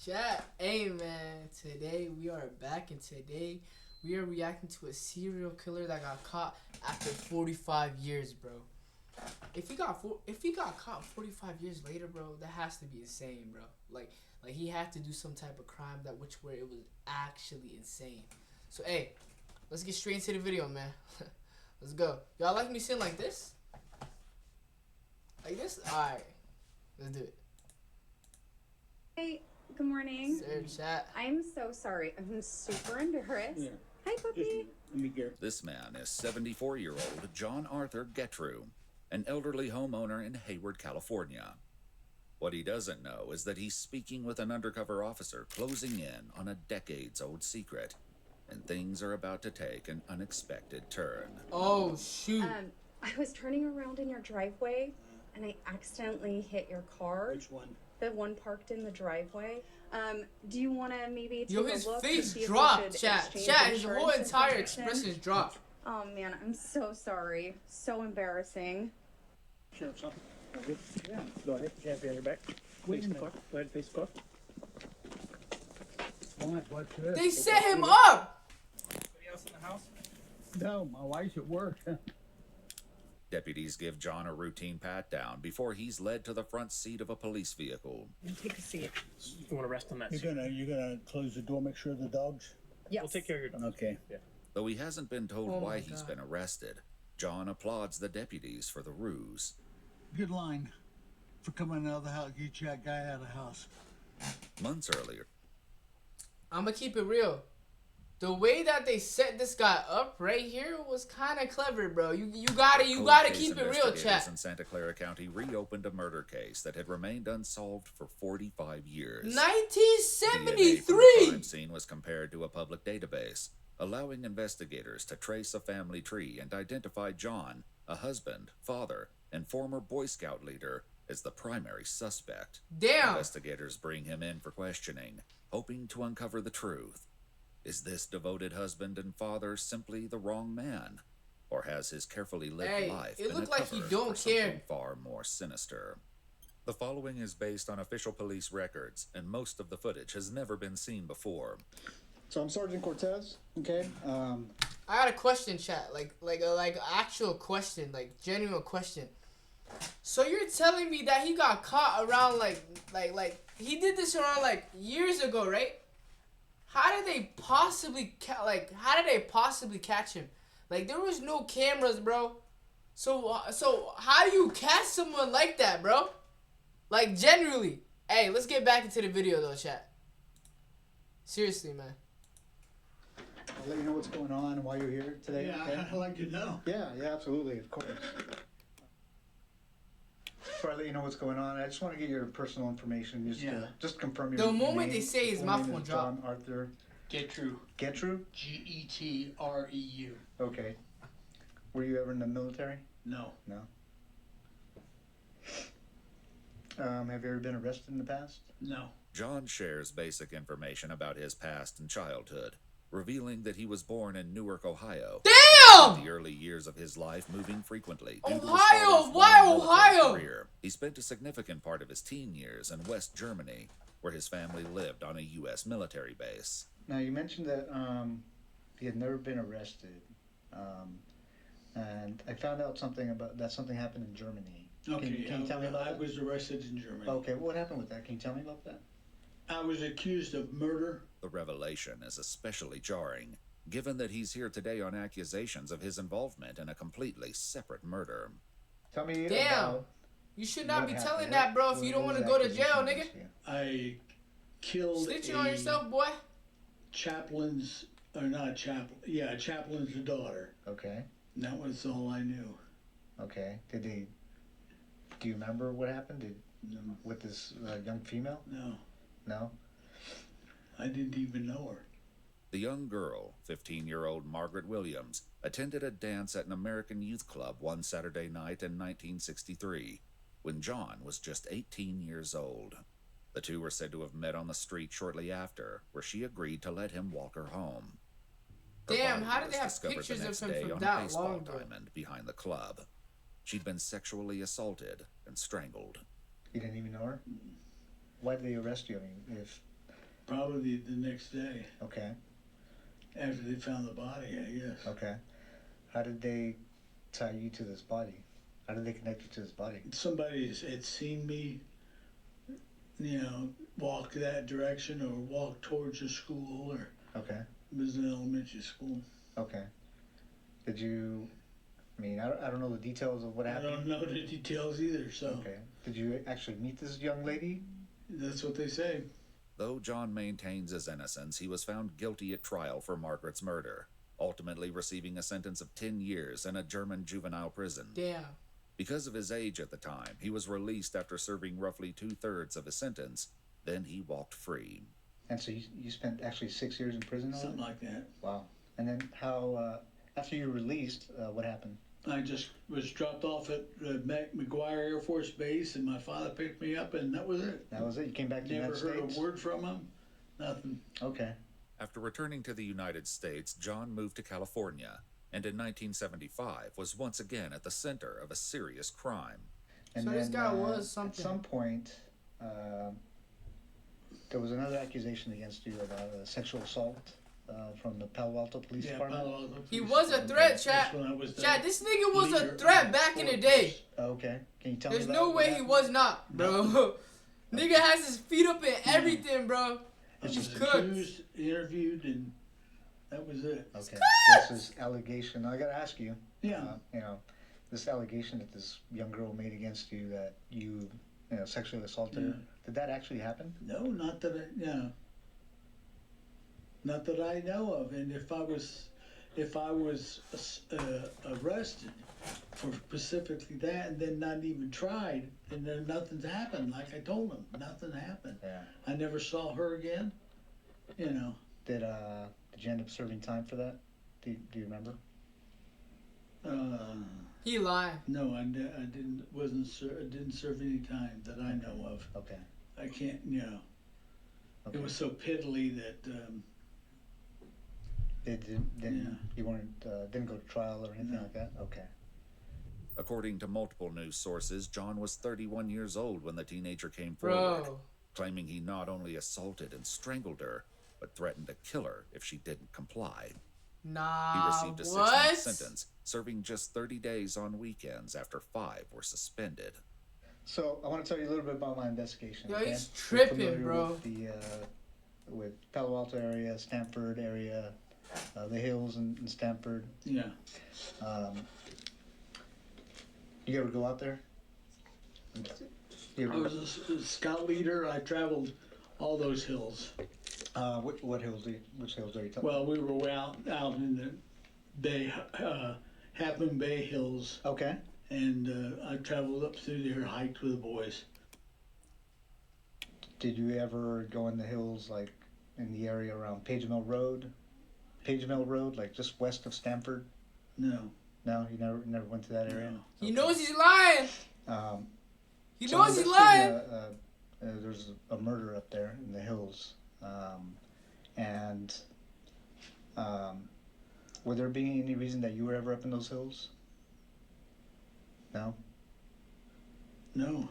Chat, hey man, today we are back and today we are reacting to a serial killer that got caught after 45 years, bro. If he got caught 45 years later, bro, that has to be insane, bro. Like he had to do some type of crime where it was actually insane. So hey, let's get straight into the video, man. Let's go. Y'all like me sitting like this? Like this? All right, let's do it. Hey, good morning. Sir, chat. I'm so sorry. I'm super embarrassed. Yeah. Hi, puppy. Let me get. This man is 74-year-old John Arthur Getrew, an elderly homeowner in Hayward, California. What he doesn't know is that he's speaking with an undercover officer closing in on a decades-old secret, and things are about to take an unexpected turn. Oh shoot. I was turning around in your driveway and I accidentally hit your car. Which one? The one parked in the driveway. Do you want to maybe take Yo, a his look to face see if we dropped, should chat. exchange Chat, his whole insurance entire information? expression is dropped. Oh man, I'm so sorry. So embarrassing. Sure, something. Okay. Yeah. Go ahead. Can't be on your back. Face the car. Go ahead. Face the car. What's this? They set him up! Anybody else in the house? No, my wife's at work. Deputies give John a routine pat-down before he's led to the front seat of a police vehicle. Take a seat. You want to rest on that seat? You're gonna close the door. Make sure the dogs. Yes. We'll take care of your dog. Okay. Yeah. Though he hasn't been told Oh why my he's God. been arrested, John applauds the deputies for the ruse. Good line for coming out of the house. Get that guy out of the house. Months earlier, I'ma keep it real. The way that they set this guy up right here was kind of clever, bro. You gotta cold case keep it real, investigators chat. in Santa Clara County reopened a murder case that had remained unsolved for 45 years. DNA from the 1973. crime scene was compared to a public database, allowing investigators to trace a family tree and identify John, a husband, father, and former Boy Scout leader, as the primary suspect. Damn. Investigators bring him in for questioning, hoping to uncover the truth. Is this devoted husband and father simply the wrong man? Or has his carefully lived Hey, life it been looked a like he cover don't for care. something far more sinister? The following is based on official police records, and most of the footage has never been seen before. So I'm Sergeant Cortez. Okay. I got a question, chat. Like actual question, like genuine question. So you're telling me that he got caught around like he did this around like years ago, right? How did they possibly catch him? Like there was no cameras, bro. So how do you catch someone like that, bro? Like generally. Hey, let's get back into the video though, chat. Seriously, man. I'll let you know what's going on and why you're here today. Yeah, okay? I'd like to know. Yeah, absolutely, of course. Before I let you know what's going on, I just want to get your personal information. Just confirm your The moment name. they say his Full mouth name won't is drop. John Arthur Getrew. Getrew. Getreu. Okay. Were you ever in the military? No. No. Have you ever been arrested in the past? No. John shares basic information about his past and childhood, revealing that he was born in Newark, Ohio. Damn! In the early years of his life, moving frequently due to his Ohio! father's Why long military Ohio? career. He spent a significant part of his teen years in West Germany, where his family lived on a U.S. military base. Now you mentioned that he had never been arrested, and I found out something happened in Germany. Okay. Can you tell me about I that? was arrested in Germany. Okay, what happened with that? Can you tell me about that? I was accused of murder. The revelation is especially jarring, given that he's here today on accusations of his involvement in a completely separate murder. Tell me Damn. about You should not what be happened. telling that, bro, if you don't want to go to jail, nigga. accusations, yeah. I killed Snitching on yourself, boy. chaplain's daughter. Okay. And that was all I knew. Okay. Do you remember what happened? No. With this young female? No. No? I didn't even know her. The young girl, 15-year-old Margaret Williams, attended a dance at an American youth club one Saturday night in 1963, when John was just 18 years old. The two were said to have met on the street shortly after, where she agreed to let him walk her home. Her Damn, body how did was they have discovered the pictures of next him day from on a that baseball long ago? diamond behind the club. She'd been sexually assaulted and strangled. You didn't even know her? Why did they arrest you? I mean, Probably the next day Okay. after they found the body, I guess. Okay. How did they tie you to this body? How did they connect you to this body? Somebody had seen me, walk that direction or walk towards the school, or Okay. it was an elementary school. Okay. Did you? I mean, I don't know the details of what I happened. don't know the details either, so Okay. Did you actually meet this young lady? that's what they say. Though John maintains his innocence, he was found guilty at trial for Margaret's murder, ultimately receiving a sentence of 10 years in a German juvenile prison. Damn. Because of his age at the time, he was released after serving roughly 2/3 of his sentence. Then he walked free. And so you spent actually 6 years in prison. Something like that. Wow. And then how? After you were released, what happened? I just was dropped off at McGuire Air Force Base, and my father picked me up, and that was it. That was it. You came back to the Never United heard States. a word from him. Nothing. Okay. After returning to the United States, John moved to California, and in 1975 was once again at the center of a serious crime. And So then, this guy was something. At some point, there was another accusation against you about sexual assault from the Palo Alto Police Department. Palo Alto He Police was a Department. threat, That's chat. when I was the Chad, this nigga was a leader threat of back in the force. day. Oh, okay. Can you tell There's me no about way what he happened? was not, bro. Nigga has his feet up in everything, bro. I He's was cooked. accused, interviewed, and that was it. Okay. This is allegation. I gotta ask you. Yeah. This allegation that this young girl made against you that you sexually assaulted Yeah. her. Did that actually happen? No, not that not that I know of. And if I was arrested for specifically that, and then not even tried, and then nothing's happened. Like I told him, nothing happened. Yeah. I never saw her again. Did you end up serving time for that? Do you remember? He lied. No, I didn't. Didn't serve any time that I know of. Okay. I can't. Okay. It was so piddly that. You weren't didn't go to trial or anything No. like that? Okay. According to multiple news sources, John was 31 years old when the teenager came forward, Bro. claiming he not only assaulted and strangled her, but threatened to kill her if she didn't comply. He Nah, received a 6-month what? sentence, serving just 30 days on weekends after 5 were suspended. So I want to tell you a little bit about my investigation. Yo, okay? he's You're tripping, familiar bro. With with Palo Alto area, Stanford area, the hills in Stanford. Yeah. You ever go out there? You I ever, was a scout leader. I traveled all those hills. what hills? Which hills are you talking? Well, we were out in the Bay, Half Moon Bay Hills, Okay. and I traveled up through there, hiked with the boys. Did you ever go in the hills, like in the area around Page Mill Road? Page Mill Road, like just west of Stanford? No. No, you never went to that area. No. He knows he's lying. He So knows he's lying. There's a murder up there in the hills, and would there be any reason that you were ever up in those hills? No. No.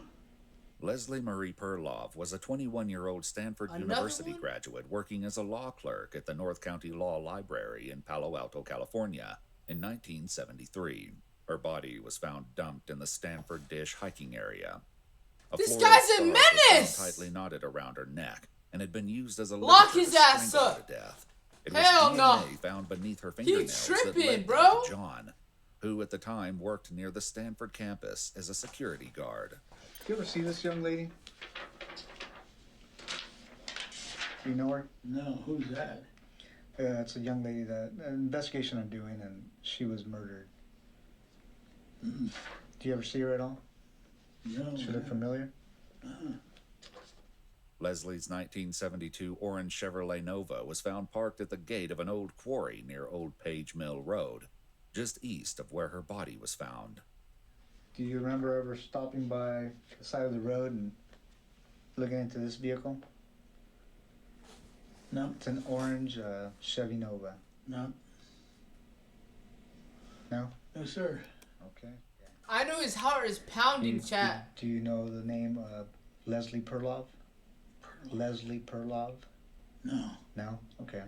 Leslie Marie Perlov was a 21-year-old Stanford Another University one? graduate working as a law clerk at the North County Law Library in Palo Alto, California in 1973. Her body was found dumped in the Stanford Dish hiking area. This floral guy's a scarf was found menace! tightly knotted around her neck and had been used as a Lock ligature his to ass strangle her up. to death. It Hell was no. DNA found beneath her fingernails that tripping, led them bro. to John, who at the time worked near the Stanford campus as a security guard. You ever see this young lady? You know her? No. Who's that? It's a young lady that an investigation I'm doing, and she was murdered. Do you ever see her at all? No. She look familiar? Leslie's 1972 orange Chevrolet Nova was found parked at the gate of an old quarry near Old Page Mill Road, just east of where her body was found. Do you remember ever stopping by the side of the road and looking into this vehicle? No. It's an orange Chevy Nova. No. No? No, sir. Okay. I know his heart is pounding, chat. Do you know the name Leslie Perlov? Leslie Perlov? No. No? Okay.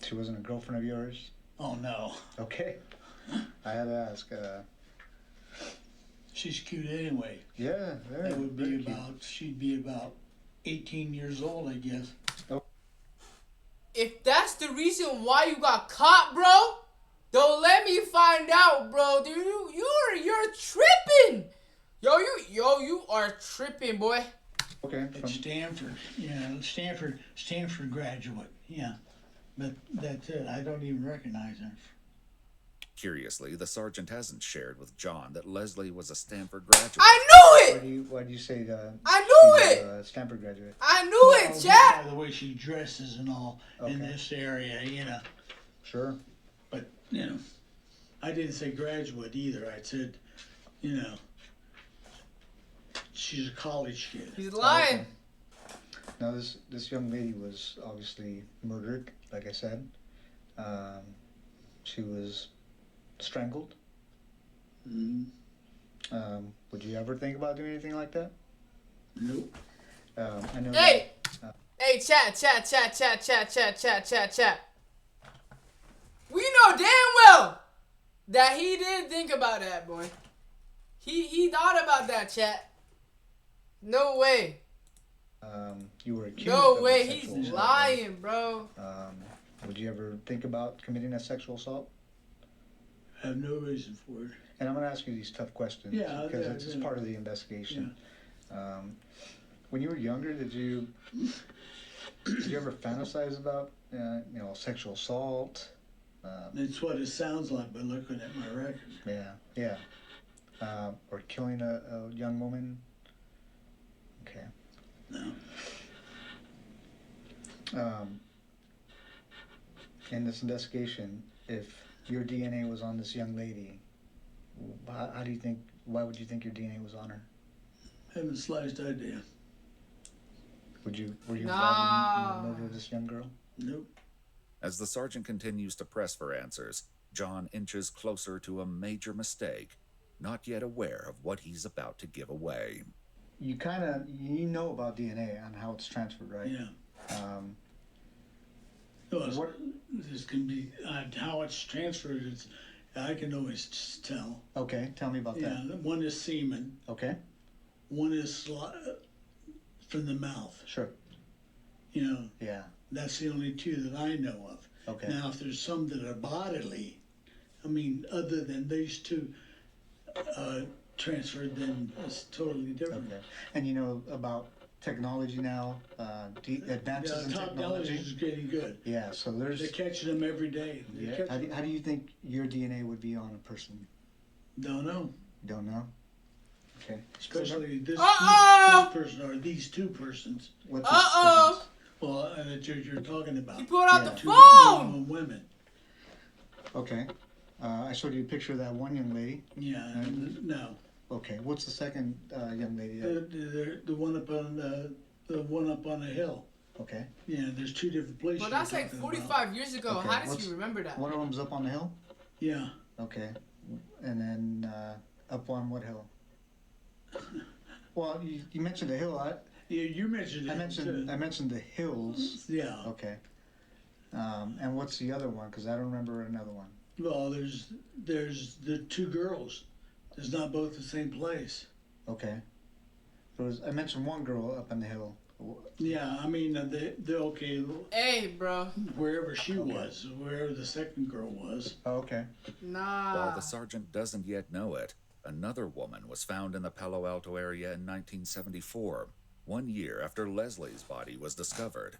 She wasn't a girlfriend of yours? Oh, no. Okay. I had to ask. She's cute anyway. Yeah, very, That would very be cute. she'd be about 18 years old, I guess. If that's the reason why you got caught, bro, don't let me find out, bro. Dude, you're tripping. You are tripping, boy. Okay. At Stanford, yeah, Stanford graduate, yeah. But that's it, I don't even recognize her. Curiously, the sergeant hasn't shared with John that Leslie was a Stanford graduate. I knew it. Why do you say I knew she's it. a Stanford graduate? I knew it, Just chat. by the way she dresses and all Okay. in this area, you know. Sure. But, you know, I didn't say graduate either. I said, you know, she's a college kid. He's lying. Okay. Now this young lady was obviously murdered, like I said. She was strangled. Mm, Would you ever think about doing anything like that? nope. I know. Hey, that- hey, chat. We know damn well that he didn't think about that, boy. He thought about that, chat. No way. You were accused. No of way. a He's sexual assault, lying, bro. right? Would you ever think about committing a sexual assault? Have no reason for it. And I'm going to ask you these tough questions Yeah, because yeah, it's yeah. part of the investigation. When you were younger, did you ever fantasize about sexual assault? That's what it sounds like by looking at my record. Yeah. Or killing a young woman? Okay. No. In this investigation, if your DNA was on this young lady, how do you think? Why would you think your DNA was on her? Haven't the slightest idea. Were you Nah. involved in the murder of this young girl? Nope. As the sergeant continues to press for answers, John inches closer to a major mistake, not yet aware of what he's about to give away. You know about DNA and how it's transferred, right? Yeah. What- Well, this can be how it's transferred. I can always just tell. Okay, tell me about Yeah, that. one is semen, Okay, one is from the mouth. sure. You know, Yeah. that's the only two that I know of. Okay. Now, if there's some that are bodily, I mean, other than these two transferred, then it's totally different. Okay. And you know about technology now, advances in Technology is technology. getting good. Yeah. So there's. They're catching them every day. They're Yeah. catching How do you think your DNA would be on a person? Don't know. You don't know. Okay. Especially this person or these two persons. What's Uh-oh. Well, that you're talking about. He pulled out Yeah. the Two phone. women. Okay. I showed you a picture of that one young lady. Yeah. No. Okay. What's the second young lady? The one up on the one up on the hill. Okay. Yeah. There's two different places. But that's you're like talking about. 45 years ago. Okay, How does what's- he remember that? One of them's up on the hill. Yeah. Okay. And then up on what hill? Well, you mentioned the hill. Yeah. You mentioned it. I mentioned the hills. Yeah. Okay. And what's the other one? Because I don't remember another one. Well, there's the two girls. It's not both the same place. Okay. I mentioned one girl up on the hill. Yeah. I mean, they're okay. Hey, bro. Wherever she was, wherever the second girl was. Oh, okay. Nah. While the sergeant doesn't yet know it, another woman was found in the Palo Alto area in 1974, 1 year after Leslie's body was discovered.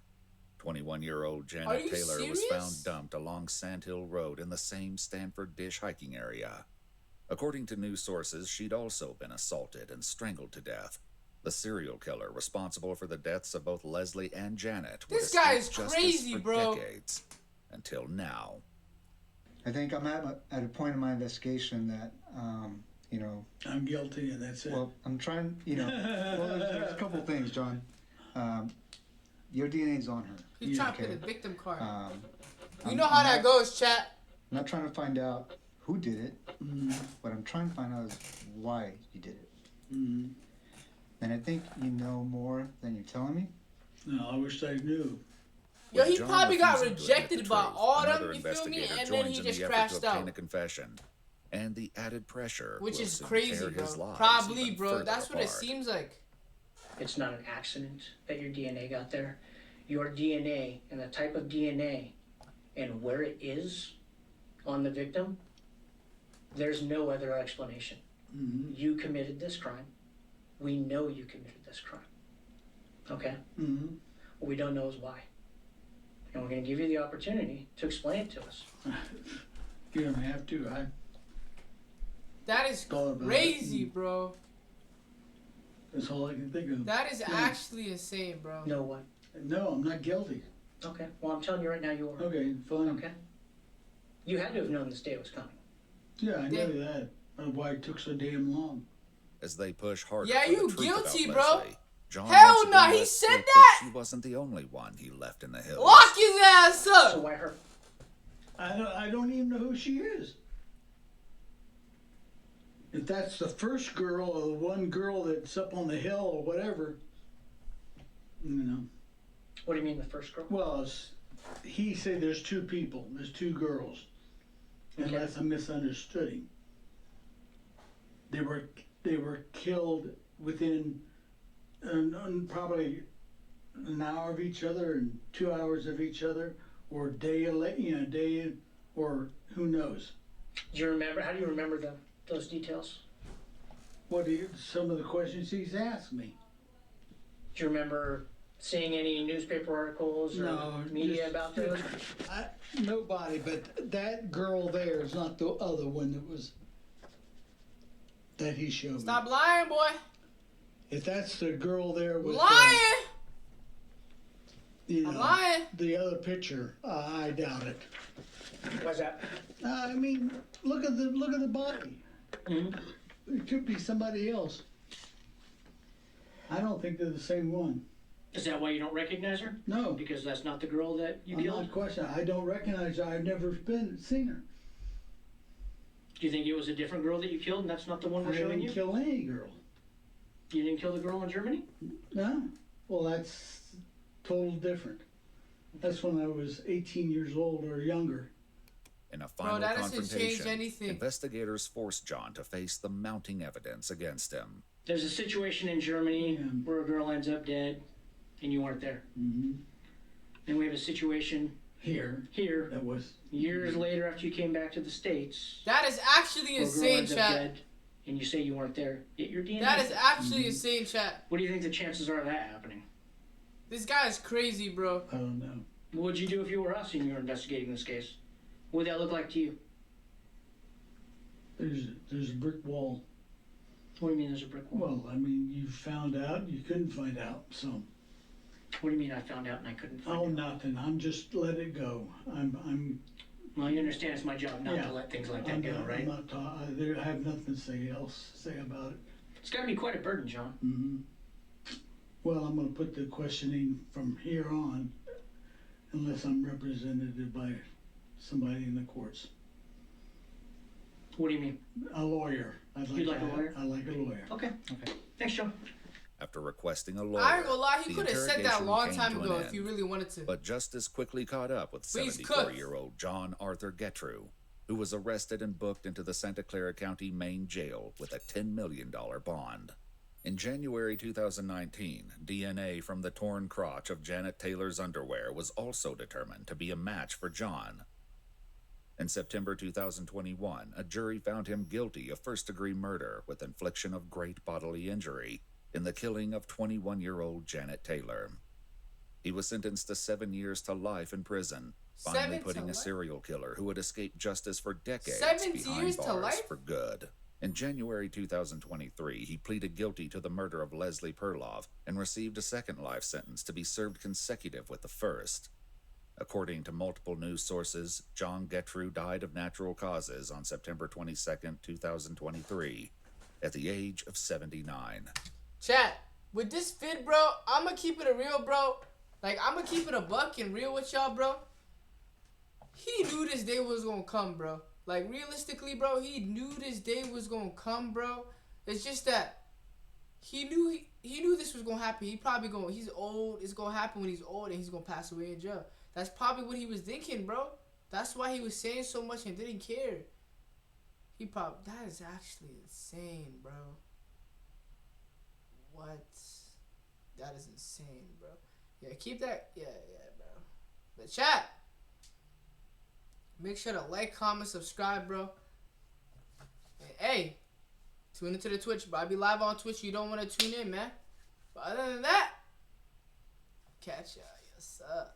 21-year-old Are Janet you Taylor was serious? found dumped along Sandhill Road in the same Stanford Dish hiking area. According to news sources, she'd also been assaulted and strangled to death. The serial killer responsible for the deaths of both Leslie and Janet would This guy escape is justice crazy, for bro. decades, until now. I think I'm at a point in my investigation that, I'm guilty, and that's it. well, I'm trying, well, there's a couple things, John. Your DNA's on her. He's trying to okay. play the victim card. You I'm- know how I'm that not- goes, chat. I'm not trying to find out who did it. Mm-hmm. What I'm trying to find out is why you did it. Mm-hmm. And I think you know more than you're telling me. No, I wish I knew. Yo, With he John probably got refusing to rejected admit the by truth, all another them, you feel me? investigator And then joins he in just the effort crashed to obtain out. a confession, and the added pressure Which will is soon crazy, tear bro. his lives Probably, even bro. further That's what it apart. seems like. It's not an accident that your DNA got there. Your DNA and the type of DNA and where it is on the victim, there's no other explanation. Mm-hmm. You committed this crime. We know you committed this crime. Okay? Mm-hmm. What we don't know is why. And we're going to give you the opportunity to explain it to us. You don't have to. That is Thought about crazy, it. bro. That's all I can think of. That is Yeah. actually insane, bro. No what? No, I'm not guilty. Okay. Well, I'm telling you right now you are. Okay, fine. Okay? You had to have known this day was coming. Yeah, I Yeah. know that. Why it took so damn long. As they push harder Yeah, for you the truth guilty, about bro. Leslie, John Hell once again nah, he let said slip that. She wasn't the only one he left in the hills. Lock his ass So up. why her? I don't even know who she is. If that's the first girl or the one girl that's up on the hill or whatever, you know. What do you mean the first girl? Well, he said there's two people. There's two girls. Okay. Unless I misunderstood him. They were killed within probably an hour of each other and 2 hours of each other, or day, or who knows. Do you remember? How do you remember those details? Some of the questions he's asked me. Do you remember seeing any newspaper articles or No, media just- about those? Nobody, but that girl there is not the other one that he showed Stop me. lying, boy. If that's the girl there with Lying. you I'm know, lying. the other picture, I doubt it. What's that? I mean, look at the body. Mm-hmm. It could be somebody else. I don't think they're the same one. Is that why you don't recognize her? No, Because that's not the girl that you I'm killed? not questioning. I don't recognize her. I've never seen her. Do you think it was a different girl that you killed and that's not the one I we're showing didn't you? kill any girl. You didn't kill the girl in Germany? No. Well, that's total different. That's when I was 18 years old or younger. In a final that doesn't change confrontation, anything. investigators forced John to face the mounting evidence against him. There's a situation in Germany Yeah. where a girl ends up dead and you weren't there. Mm-hmm. And we have a situation Here, here, that was. years later after you came back to the States, That is actually where a girl insane, ends up chat. dead and you say you weren't there. Get your DNA. That is actually insane, chat. What do you think the chances are of that happening? This guy is crazy, bro. I don't know. What would you do if you were us and you were investigating this case? What would that look like to you? There's a brick wall. What do you mean there's a brick wall? Well, I mean, you found out, you couldn't find out, so. What do you mean I found out and I couldn't find Oh, it? nothing. I'm just let it go. I'm. Well, you understand it's my job not Yeah. to let things like that I'm go, not, right? I'm not. I have nothing to say about it. It's got to be quite a burden, John. Mm-hmm. Well, I'm going to put the questioning from here on, unless I'm represented by somebody in the courts. What do you mean? A lawyer. You'd like a lawyer? I like a lawyer. Okay. Thanks, John. After requesting a lawyer, I ain't gonna lie, he the could have said that a interrogation long came time to an ago end. if he really wanted to. But justice quickly caught up with Please cut. 74-year-old John Arthur Getrew, who was arrested and booked into the Santa Clara County Main Jail with a $10 million bond. In January 2019, DNA from the torn crotch of Janet Taylor's underwear was also determined to be a match for John. In September 2021, a jury found him guilty of first-degree murder with infliction of great bodily injury in the killing of 21-year-old Janet Taylor. He was sentenced to 7 years to life in prison, finally 7 to putting a life? serial killer who had escaped justice for decades 7 behind years to bars life? for good. In January 2023, he pleaded guilty to the murder of Leslie Perloff and received a second life sentence to be served consecutive with the first. According to multiple news sources, John Getrew died of natural causes on September 22, 2023, at the age of 79. Chat, with this vid, bro, I'm gonna keep it a real, bro. Like, I'm gonna keep it a buck and real with y'all, bro. He knew this day was gonna come, bro. Like, realistically, bro, he knew this day was gonna come, bro. It's just that he knew this was gonna happen. He's old. It's gonna happen when he's old, and he's gonna pass away in jail. That's probably what he was thinking, bro. That's why he was saying so much and didn't care. That is actually insane, bro. What? That is insane, bro. Yeah, keep that. Yeah, bro. But chat, make sure to like, comment, subscribe, bro. And hey, tune into the Twitch, bro. I be live on Twitch. You don't want to tune in, man. But other than that, catch ya. Yes, sir.